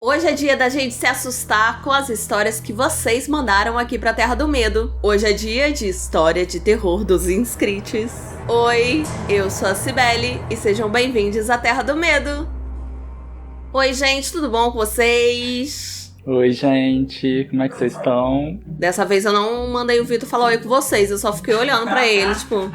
Hoje é dia da gente se assustar com as histórias que vocês mandaram aqui pra Terra do Medo. Hoje é dia de história de terror dos inscritos. Oi, eu sou a Cibele e sejam bem-vindos à Terra do Medo. Oi, gente, tudo bom com vocês? Oi, gente, como é que vocês estão? Dessa vez eu não mandei o Vitor falar oi com vocês, eu só fiquei olhando pra ele, tipo...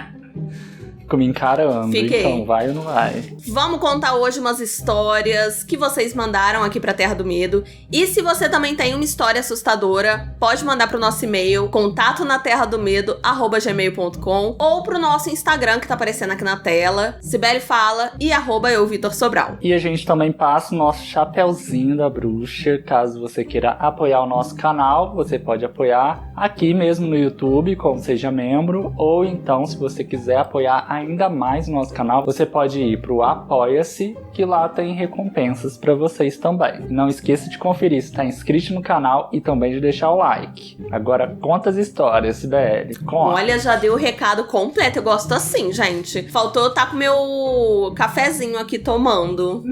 Fico me encarando, Fiquei. Então vai ou não vai? Vamos contar hoje umas histórias que vocês mandaram aqui pra Terra do Medo. E se você também tem uma história assustadora, pode mandar pro nosso e-mail, contatonaterradomedo@gmail.com, ou pro nosso Instagram que tá aparecendo aqui na tela, Cibele Fala e @euvitorsobral. E a gente também passa o nosso chapeuzinho da bruxa. Caso você queira apoiar o nosso canal, você pode apoiar aqui mesmo no YouTube, como seja membro, ou então, se você quiser apoiar ainda mais o nosso canal, você pode ir pro Apoia-se, que lá tem recompensas para vocês também. Não esqueça de conferir se está inscrito no canal e também de deixar o like. Agora conta as histórias, Cibele. Conta. Olha, já deu o recado completo, eu gosto assim, gente. Faltou eu estar com meu cafezinho aqui tomando.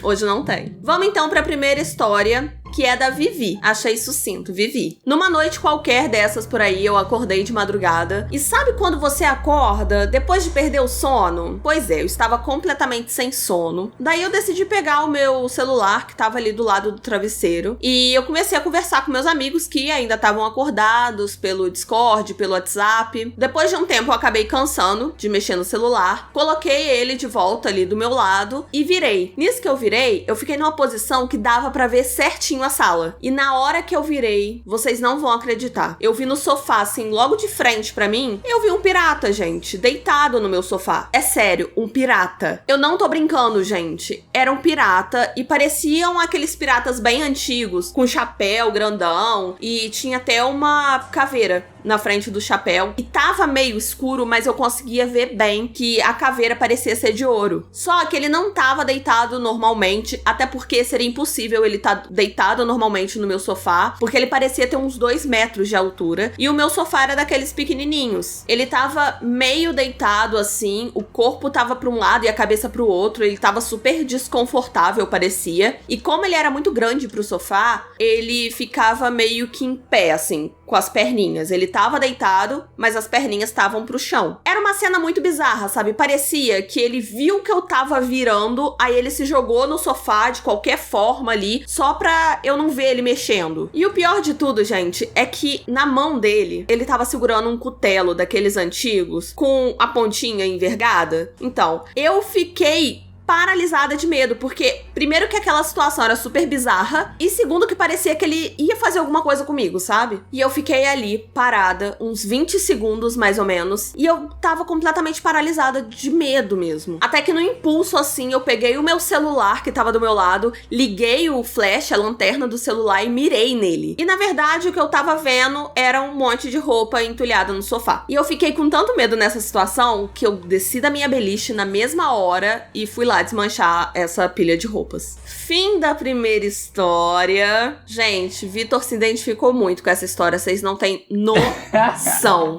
Hoje não tem. Vamos então para a primeira história, que é da Vivi. Achei sucinto, Vivi. Numa noite qualquer dessas por aí, eu acordei de madrugada. E sabe quando você acorda depois de perder o sono? Pois é, eu estava completamente sem sono. Daí eu decidi pegar o meu celular, que estava ali do lado do travesseiro, e eu comecei a conversar com meus amigos que ainda estavam acordados pelo Discord, pelo WhatsApp. Depois de um tempo eu acabei cansando de mexer no celular, coloquei ele de volta ali do meu lado e virei. Nisso que eu virei, eu fiquei numa posição que dava pra ver certinho a sala. E na hora que eu virei, vocês não vão acreditar. Eu vi no sofá, assim, logo de frente pra mim, eu vi um pirata, gente, deitado no meu sofá. É sério, um pirata. Eu não tô brincando, gente. Era um pirata e pareciam aqueles piratas bem antigos, com chapéu grandão e tinha até uma caveira na frente do chapéu. E tava meio escuro, mas eu conseguia ver bem que a caveira parecia ser de ouro. Só que ele não tava deitado normalmente, até porque seria impossível ele estar deitado normalmente no meu sofá, porque ele parecia ter uns 2 metros de altura, e o meu sofá era daqueles pequenininhos. Ele tava meio deitado assim, o corpo tava pra um lado e a cabeça pro outro, ele tava super desconfortável, parecia, e como ele era muito grande pro sofá, ele ficava meio que em pé, assim, com as perninhas. Ele tava deitado, mas as perninhas estavam pro chão. Era uma cena muito bizarra, sabe? Parecia que ele viu que eu tava virando, aí ele se jogou no sofá de qualquer forma ali, só pra eu não ver ele mexendo. E o pior de tudo, gente, é que na mão dele, ele tava segurando um cutelo daqueles antigos, com a pontinha envergada. Então, eu fiquei paralisada de medo, porque primeiro que aquela situação era super bizarra, e segundo que parecia que ele ia fazer alguma coisa comigo, sabe? E eu fiquei ali, parada, uns 20 segundos mais ou menos, e eu tava completamente paralisada de medo mesmo. Até que no impulso, assim, eu peguei o meu celular que tava do meu lado, liguei o flash, a lanterna do celular e mirei nele. E na verdade o que eu tava vendo era um monte de roupa entulhada no sofá. E eu fiquei com tanto medo nessa situação que eu desci da minha beliche na mesma hora e fui lá desmanchar essa pilha de roupas. Fim da primeira história. Gente, Vitor se identificou muito com essa história, vocês não têm noção.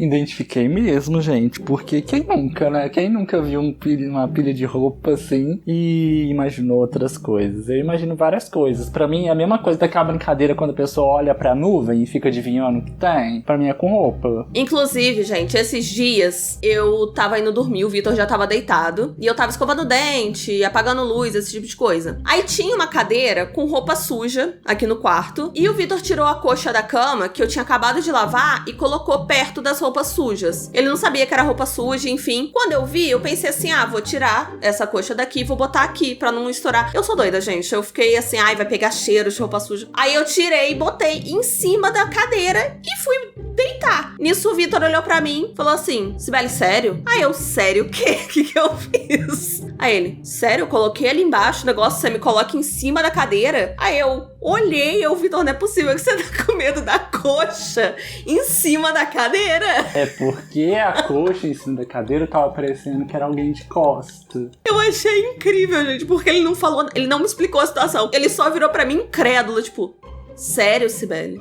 Identifiquei mesmo, gente, porque quem nunca, né? Quem nunca viu uma pilha de roupa assim e imaginou outras coisas? Eu imagino várias coisas. Pra mim é a mesma coisa daquela brincadeira quando a pessoa olha pra nuvem e fica adivinhando o que tem. Pra mim é com roupa. Inclusive, gente, esses dias eu tava indo dormir, o Vitor já tava deitado e eu tava escovando o dente, apagando luz, esse tipo de coisa. Aí tinha uma cadeira com roupa suja aqui no quarto e o Vitor tirou a coxa da cama que eu tinha acabado de lavar e colocou perto das roupas sujas. Ele não sabia que era roupa suja, enfim. Quando eu vi, eu pensei assim, vou tirar essa coxa daqui e vou botar aqui pra não estourar. Eu sou doida, gente. Eu fiquei assim, vai pegar cheiro de roupa suja. Aí eu tirei e botei em cima da cadeira e fui deitar. Nisso o Vitor olhou pra mim e falou assim, Cibele, sério? Aí eu, sério o quê? O que eu fiz? Aí ele, sério? Eu coloquei ali embaixo o negócio, você me coloca em cima da cadeira? Aí eu olhei, Vitor, não é possível que você tá com medo da coxa em cima da cadeira. É porque a coxa em cima da cadeira tava parecendo que era alguém de costa. Eu achei incrível, gente, porque ele não falou, ele não me explicou a situação. Ele só virou pra mim incrédulo, tipo, sério, Cibele?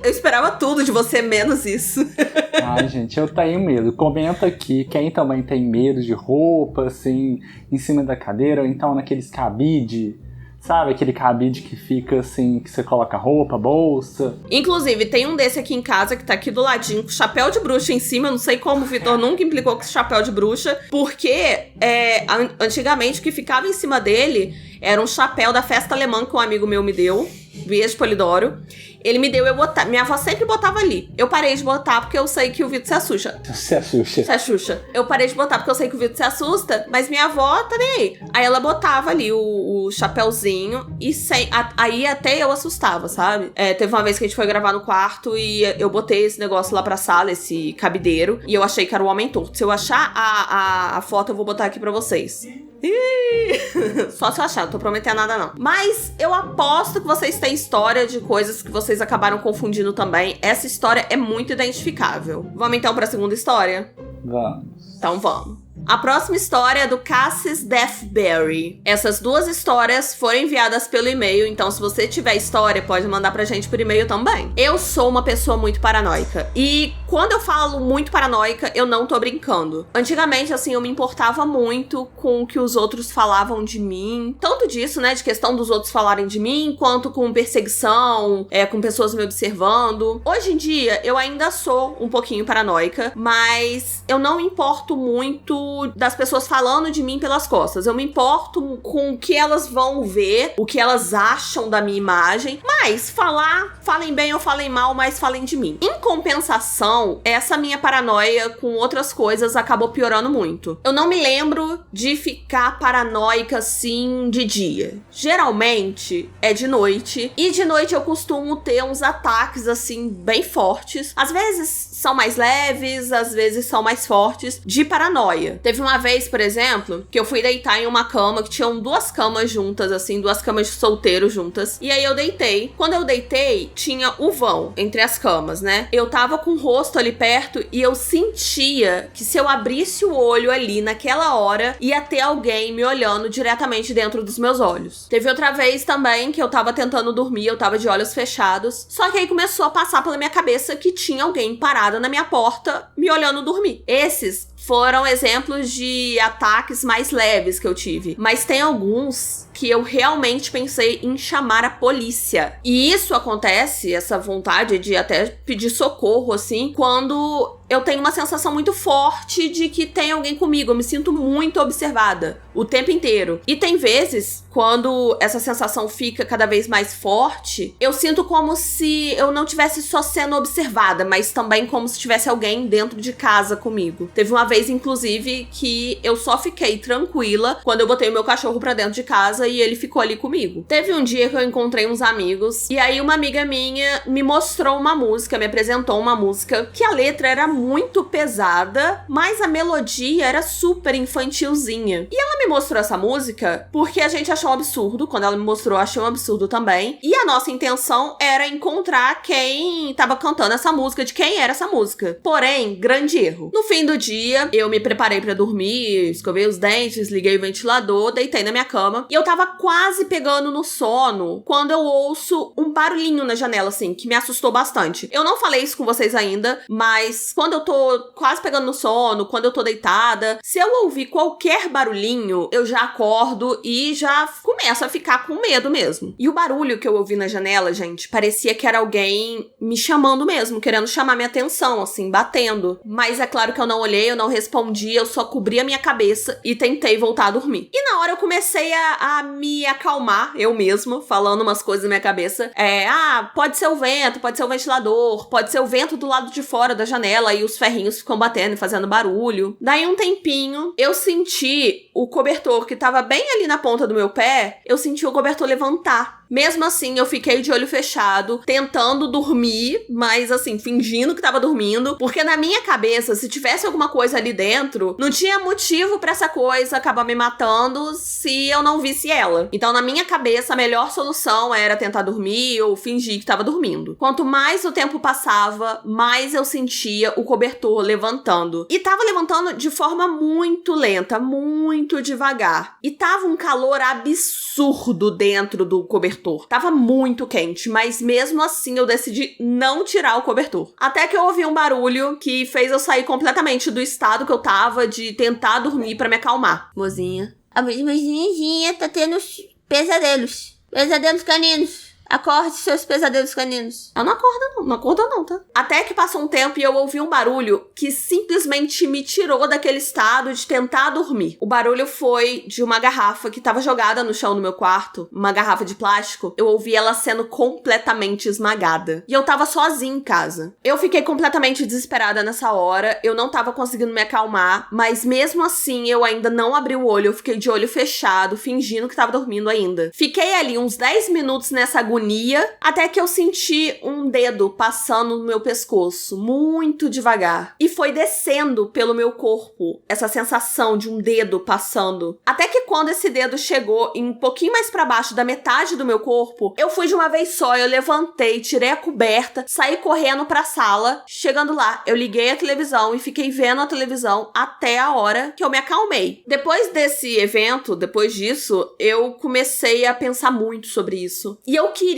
Eu esperava tudo de você, menos isso. Ai, gente, eu tenho medo. Comenta aqui quem também tem medo de roupa, assim, em cima da cadeira, ou então naqueles cabide Sabe aquele cabide que fica assim, que você coloca roupa, bolsa? Inclusive, tem um desse aqui em casa que tá aqui do ladinho, com chapéu de bruxa em cima. Eu não sei como o Vitor nunca implicou com esse chapéu de bruxa, porque antigamente o que ficava em cima dele era um chapéu da festa alemã que um amigo meu me deu. Beijo, Polidoro. Ele me deu, eu botar. Minha avó sempre botava ali. Eu parei de botar porque eu sei que o Vitor se assusta. Se assusta. Se assusta. Eu parei de botar porque eu sei que o Vitor se assusta, mas minha avó tá nem aí. Aí ela botava ali o chapéuzinho e aí até eu assustava, sabe? Teve uma vez que a gente foi gravar no quarto e eu botei esse negócio lá pra sala, esse cabideiro, e eu achei que era o homem torto. Se eu achar a foto, eu vou botar aqui pra vocês. Só se eu achar, não tô prometendo nada não. Mas eu aposto que vocês têm história de coisas que vocês acabaram confundindo também. Essa história é muito identificável. Vamos então pra segunda história? Vamos. Então vamos. A próxima história é do Cassis Deathberry. Essas duas histórias foram enviadas pelo e-mail, então se você tiver história, pode mandar pra gente por e-mail também. Eu sou uma pessoa muito paranoica. E quando eu falo muito paranoica, eu não tô brincando. Antigamente, assim, eu me importava muito com o que os outros falavam de mim. Tanto disso, né, de questão dos outros falarem de mim, quanto com perseguição, com pessoas me observando. Hoje em dia, eu ainda sou um pouquinho paranoica, mas eu não me importo muito das pessoas falando de mim pelas costas. Eu me importo com o que elas vão ver, o que elas acham da minha imagem, mas falem bem ou falem mal, mas falem de mim. Em compensação, essa minha paranoia com outras coisas acabou piorando muito. Eu não me lembro de ficar paranoica assim de dia. Geralmente é de noite, e de noite eu costumo ter uns ataques assim bem fortes. Às vezes são mais leves, às vezes são mais fortes, de paranoia. Teve uma vez, por exemplo, que eu fui deitar em uma cama, que tinham duas camas juntas, assim, duas camas de solteiro juntas. E aí eu deitei. Quando eu deitei, tinha o vão entre as camas, né? Eu tava com o rosto ali perto e eu sentia que se eu abrisse o olho ali naquela hora, ia ter alguém me olhando diretamente dentro dos meus olhos. Teve outra vez também que eu tava tentando dormir, eu tava de olhos fechados. Só que aí começou a passar pela minha cabeça que tinha alguém parado na minha porta me olhando dormir. Esses foram exemplos de ataques mais leves que eu tive. Mas tem alguns que eu realmente pensei em chamar a polícia. E isso acontece, essa vontade de até pedir socorro, assim, quando eu tenho uma sensação muito forte de que tem alguém comigo. Eu me sinto muito observada o tempo inteiro. E tem vezes, quando essa sensação fica cada vez mais forte, eu sinto como se eu não tivesse só sendo observada, mas também como se tivesse alguém dentro de casa comigo. Teve uma vez, inclusive, que eu só fiquei tranquila quando eu botei o meu cachorro pra dentro de casa e ele ficou ali comigo. Teve um dia que eu encontrei uns amigos e aí uma amiga minha me mostrou uma música, me apresentou uma música que a letra era muito pesada, mas a melodia era super infantilzinha. E ela me mostrou essa música porque a gente achou um absurdo. Quando ela me mostrou, eu achei um absurdo também. E a nossa intenção era encontrar quem tava cantando essa música, de quem era essa música. Porém, grande erro. No fim do dia, eu me preparei pra dormir, escovei os dentes, liguei o ventilador, deitei na minha cama e eu tava quase pegando no sono quando eu ouço um barulhinho na janela, assim, que me assustou bastante. Eu não falei isso com vocês ainda, mas quando eu tô quase pegando no sono, quando eu tô deitada, se eu ouvir qualquer barulhinho, eu já acordo e já começo a ficar com medo mesmo. E o barulho que eu ouvi na janela, gente, parecia que era alguém me chamando mesmo, querendo chamar minha atenção, assim, batendo. Mas é claro que eu não olhei, eu não respondi, eu só cobri a minha cabeça e tentei voltar a dormir. E na hora eu comecei a me acalmar, eu mesma, falando umas coisas na minha cabeça. Pode ser o vento, pode ser o ventilador, pode ser o vento do lado de fora da janela e os ferrinhos ficam batendo e fazendo barulho. Daí um tempinho, eu senti o cobertor que tava bem ali na ponta do meu pé, eu senti o cobertor levantar. Mesmo assim, eu fiquei de olho fechado, tentando dormir, mas assim, fingindo que tava dormindo, porque na minha cabeça, se tivesse alguma coisa ali dentro, não tinha motivo pra essa coisa acabar me matando se eu não visse ela. Então, na minha cabeça, a melhor solução era tentar dormir ou fingir que tava dormindo. Quanto mais o tempo passava, mais eu sentia o cobertor levantando. E tava levantando de forma muito lenta, muito devagar. E tava um calor absurdo dentro do cobertor. Tava muito quente, mas mesmo assim eu decidi não tirar o cobertor. Até que eu ouvi um barulho que fez eu sair completamente do estado que eu tava de tentar dormir pra me acalmar. Mozinha. A mozinha tá Pesadelos. Pesadelos caninos. Acorde seus pesadelos caninos. Ela não acorda não, não acordou não, tá? Até que passou um tempo e eu ouvi um barulho que simplesmente me tirou daquele estado de tentar dormir. O barulho foi de uma garrafa que tava jogada no chão do meu quarto, uma garrafa de plástico. Eu ouvi ela sendo completamente esmagada. E eu tava sozinha em casa. Eu fiquei completamente desesperada nessa hora, eu não tava conseguindo me acalmar, mas mesmo assim eu ainda não abri o olho, eu fiquei de olho fechado, fingindo que tava dormindo ainda. Fiquei ali uns 10 minutos nessa agonia, até que eu senti um dedo passando no meu pescoço, muito devagar. E foi descendo pelo meu corpo, essa sensação de um dedo passando. Até que quando esse dedo chegou um pouquinho mais pra baixo da metade do meu corpo, eu fui de uma vez só, eu levantei, tirei a coberta, saí correndo pra sala. Chegando lá, eu liguei a televisão e fiquei vendo a televisão até a hora que eu me acalmei. Depois desse evento, depois disso, eu comecei a pensar muito sobre isso. E eu queria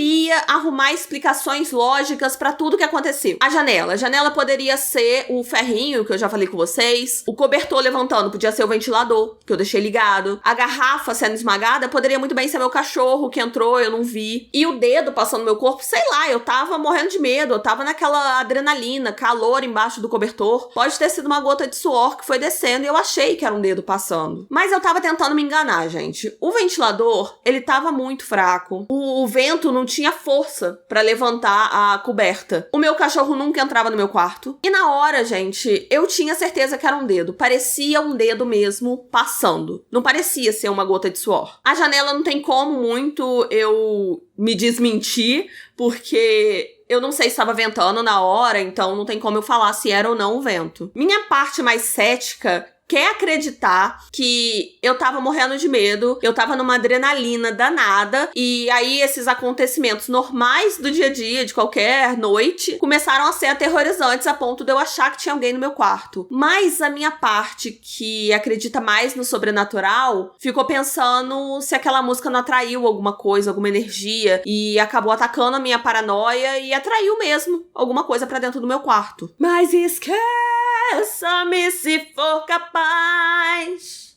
arrumar explicações lógicas pra tudo que aconteceu. A janela poderia ser o ferrinho, que eu já falei com vocês. O cobertor levantando podia ser o ventilador, que eu deixei ligado. A garrafa sendo esmagada poderia muito bem ser meu cachorro que entrou, eu não vi. E o dedo passando no meu corpo, sei lá, eu tava morrendo de medo, eu tava naquela adrenalina, calor embaixo do cobertor. Pode ter sido uma gota de suor que foi descendo e eu achei que era um dedo passando. Mas eu tava tentando me enganar, gente. O ventilador, ele tava muito fraco. O vento não tinha força pra levantar a coberta. O meu cachorro nunca entrava no meu quarto. E na hora, gente, eu tinha certeza que era um dedo. Parecia um dedo mesmo passando. Não parecia ser uma gota de suor. A janela não tem como muito eu me desmentir, porque eu não sei se estava ventando na hora, então não tem como eu falar se era ou não o vento. Minha parte mais cética quer acreditar que eu tava morrendo de medo, eu tava numa adrenalina danada, e aí esses acontecimentos normais do dia a dia, de qualquer noite, começaram a ser aterrorizantes a ponto de eu achar que tinha alguém no meu quarto. Mas a minha parte que acredita mais no sobrenatural ficou pensando se aquela música não atraiu alguma coisa, alguma energia, e acabou atacando a minha paranoia e atraiu mesmo alguma coisa pra dentro do meu quarto. Mas esqueça-me se for capaz.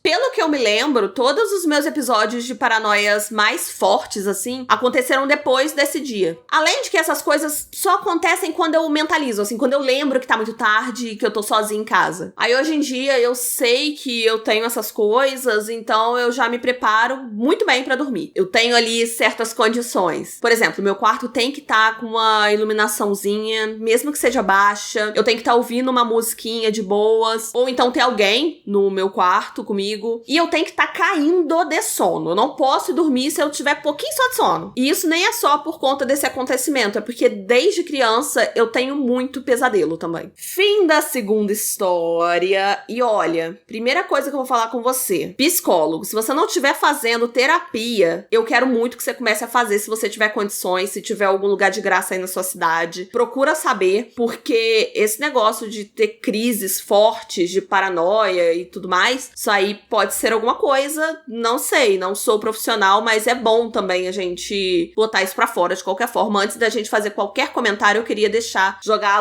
Pelo que eu me lembro, todos os meus episódios de paranoias mais fortes, assim, aconteceram depois desse dia. Além de que essas coisas só acontecem quando eu mentalizo, assim, quando eu lembro que tá muito tarde e que eu tô sozinha em casa. Aí hoje em dia eu sei que eu tenho essas coisas, então eu já me preparo muito bem pra dormir. Eu tenho ali certas condições. Por exemplo, meu quarto tem que estar com uma iluminaçãozinha, mesmo que seja baixa. Eu tenho que estar ouvindo uma musiquinha de boas. Ou então ter alguém no meu quarto comigo. E eu tenho que estar caindo de sono. Eu não posso dormir se eu tiver pouquinho só de sono. E isso nem é só por conta desse acontecimento. É porque desde criança eu tenho muito pesadelo também. Fim da segunda história. E olha, primeira coisa que eu vou falar com você. Psicólogo. Se você não estiver fazendo terapia, eu quero muito que você comece a fazer se você tiver condições, se tiver algum lugar de graça aí na sua cidade. Procura saber, porque esse negócio de ter crises fortes de paranoia e tudo mais, isso aí pode ser alguma coisa, não sei, não sou profissional, mas é bom também a gente botar isso pra fora de qualquer forma. Antes da gente fazer qualquer comentário, eu queria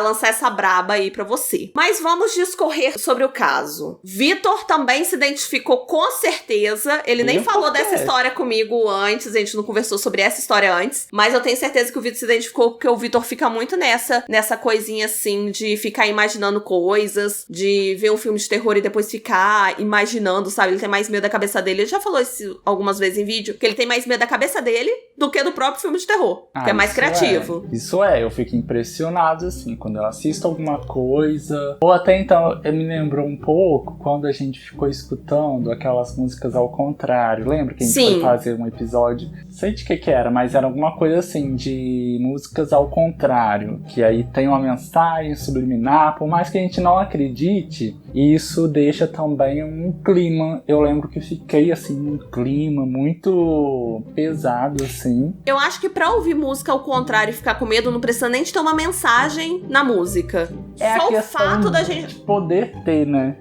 lançar essa braba aí pra você. Mas vamos discorrer sobre o caso. Vitor também se identificou com certeza, ele nem falou dessa história comigo antes, a gente não conversou sobre essa história antes, mas eu tenho certeza que o Vitor se identificou porque o Vitor fica muito nessa coisinha assim, de ficar imaginando coisas, de ver um filme de terror e depois ficar imaginando, sabe? Ele tem mais medo da cabeça dele. Ele já falou isso algumas vezes em vídeo, que ele tem mais medo da cabeça dele do que do próprio filme de terror, que é mais criativo. Isso eu fico impressionado, assim, quando eu assisto alguma coisa. Ou até então, me lembrou um pouco quando a gente ficou escutando aquelas músicas ao contrário. Lembra que a gente foi fazer um episódio? Não sei de que era, mas era alguma coisa assim, de músicas ao contrário, que aí tem uma mensagem subliminar, por mais que a gente não acredite, isso deixa também um clima. Eu lembro que fiquei assim, num clima muito pesado, assim. Eu acho que pra ouvir música ao contrário e ficar com medo, não precisa nem de ter uma mensagem na música. É só a o fato da gente poder ter, né?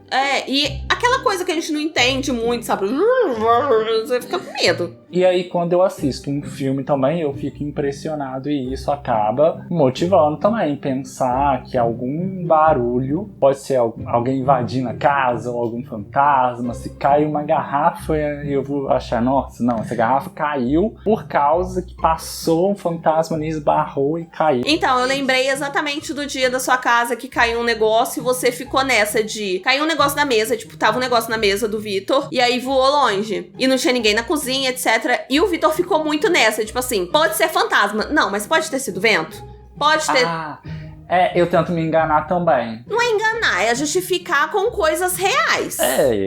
E aquela coisa que a gente não entende muito, sabe? Você fica com medo. E aí, quando eu assisto um filme também, eu fico impressionado e isso acaba motivando também. Pensar que algum barulho, pode ser alguém invadindo a casa ou algum fantasma. Se cai uma garrafa, eu vou achar, nossa, não, essa garrafa caiu por causa que passou um fantasma ali, esbarrou e caiu. Então, eu lembrei exatamente do dia da sua casa que caiu um negócio e você ficou nessa de... Caiu um negócio na mesa, tipo, tava um negócio na mesa do Vitor e aí voou longe. E não tinha ninguém na cozinha, etc. E o Vitor ficou muito nessa, tipo assim, pode ser fantasma. Não, mas pode ter sido vento? Pode ter... Eu tento me enganar também. Não é enganar, é justificar com coisas reais.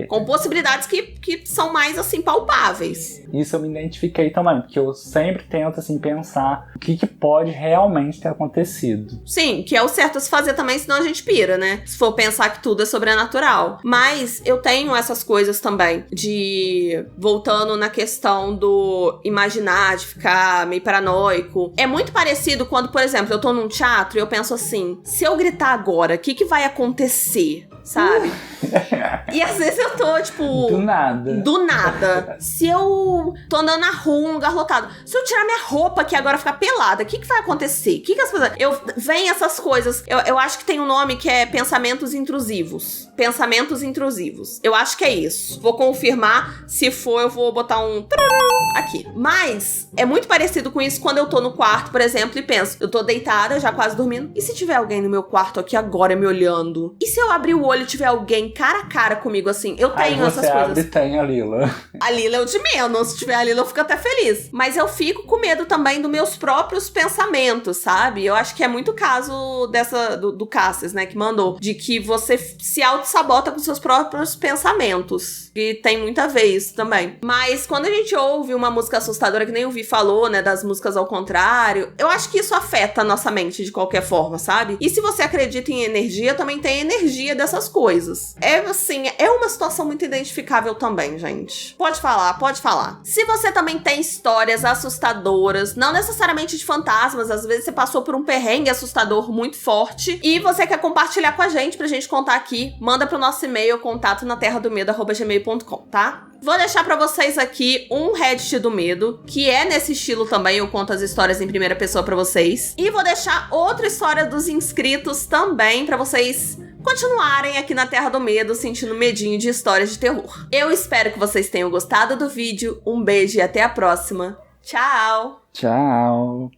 Com possibilidades que são mais, assim, palpáveis. Isso eu me identifiquei também, porque eu sempre tento, assim, pensar o que pode realmente ter acontecido. Sim, que é o certo a se fazer também, senão a gente pira, né? Se for pensar que tudo é sobrenatural. Mas eu tenho essas coisas também, de... Voltando na questão do imaginar, de ficar meio paranoico. É muito parecido quando, por exemplo, eu tô num teatro e eu penso assim, se eu gritar agora, o que vai acontecer? Sabe? E às vezes eu tô, tipo... Do nada. Se eu tô andando na rua, um lugar lotado. Se eu tirar minha roupa aqui agora ficar pelada, o que vai acontecer? O que as pessoas... Vem essas coisas. Eu acho que tem um nome que é pensamentos intrusivos. Pensamentos intrusivos. Eu acho que é isso. Vou confirmar. Se for, eu vou botar um... aqui. Mas é muito parecido com isso quando eu tô no quarto, por exemplo, e penso, eu tô deitada, já quase dormindo. E se tiver alguém no meu quarto aqui agora me olhando? E se eu abrir o olho e tiver alguém cara a cara comigo, assim? Eu tenho essas coisas. Aí você abre e tem a Lila. A Lila é o de menos. Se tiver a Lila, eu fico até feliz. Mas eu fico com medo também dos meus próprios pensamentos, sabe? Eu acho que é muito caso do Cassis, né, que mandou. De que você se auto-sabota com seus próprios pensamentos. E tem muito a ver isso também. Mas quando a gente ouve uma música assustadora, que nem o Vi falou, né, das músicas ao contrário, eu acho que isso afeta a nossa mente de qualquer forma, sabe? E se você acredita em energia, também tem energia dessas coisas. É assim, é uma situação muito identificável também, gente. Pode falar, pode falar. Se você também tem histórias assustadoras, não necessariamente de fantasmas, às vezes você passou por um perrengue assustador muito forte e você quer compartilhar com a gente pra gente contar aqui, manda pro nosso e-mail, contatonaterradomedo@gmail.com, tá? Vou deixar pra vocês aqui um Reddit do medo, que é nesse estilo também, eu conto as histórias em primeira pessoa pra vocês. E vou deixar outra história dos inscritos também pra vocês continuarem aqui na Terra do Medo, sentindo medinho de histórias de terror. Eu espero que vocês tenham gostado do vídeo. Um beijo e até a próxima. Tchau! Tchau!